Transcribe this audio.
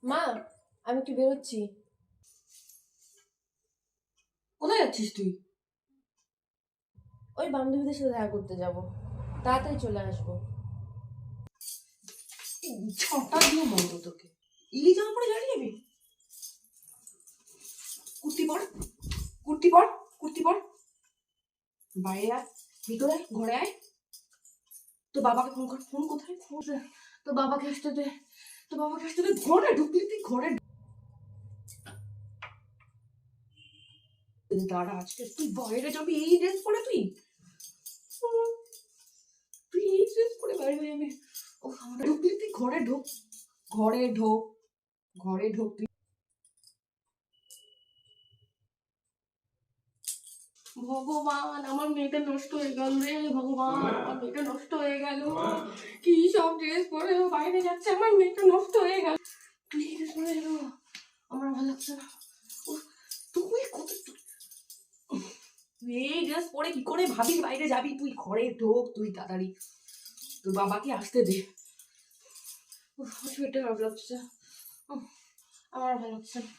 মা, আমি একটু বেরোচ্ছি। কোথায় যাচ্ছিস তুই? ওই বান্ধবীদের সাথে দেখা করতে যাব, তাড়াতাড়ি চলে আসবো। ছটা দিয়ে বন্ধ তোকে। এই জামা পরে গাড়ি যাবি? কুর্তি পর, কুর্তি পর, কুর্তি পর। বাইরে আয়, ভিতরে আয়, ঘরে আয়। তো বাবাকে ফোন কর। ফোন কোথায়? ফোন তো বাবাকে আসতে দে। তো বাবাকে আসতে দে। ঘরে ঢুকলি তুই, ঘরে দাঁড়া। আজকে তুই বাইরে যাবি এই ড্রেস পরে? তুই এই ড্রেস পরে বাইরে যাবি? ও আমার, ঢুকলি তুই, ঘরে ঢোক, ঘরে ঢোক, ঘরে ঢোক তুই। ভগবান, আমার মেয়েটা নষ্ট হয়ে গেল রে। ভগবান, আমার মেয়েটা নষ্ট হয়ে গেল। কি সব ড্রেস পরে ও বাইরে যাচ্ছে, আমার মেয়েটা নষ্ট হয়ে গেল। তুই এই ড্রেস পরে এলো, আমার ভালো লাগছে না। উফ, তুই তুই এই ড্রেস পরে কি করে ভাবিস বাইরে যাবি? তুই ঘরে ঢোক, তুই তাড়াতাড়ি। তোর বাবাকে আসতে দে। উফ, শরীরটা খারাপ লাগছে। উফ, আমার ভালো লাগছে না।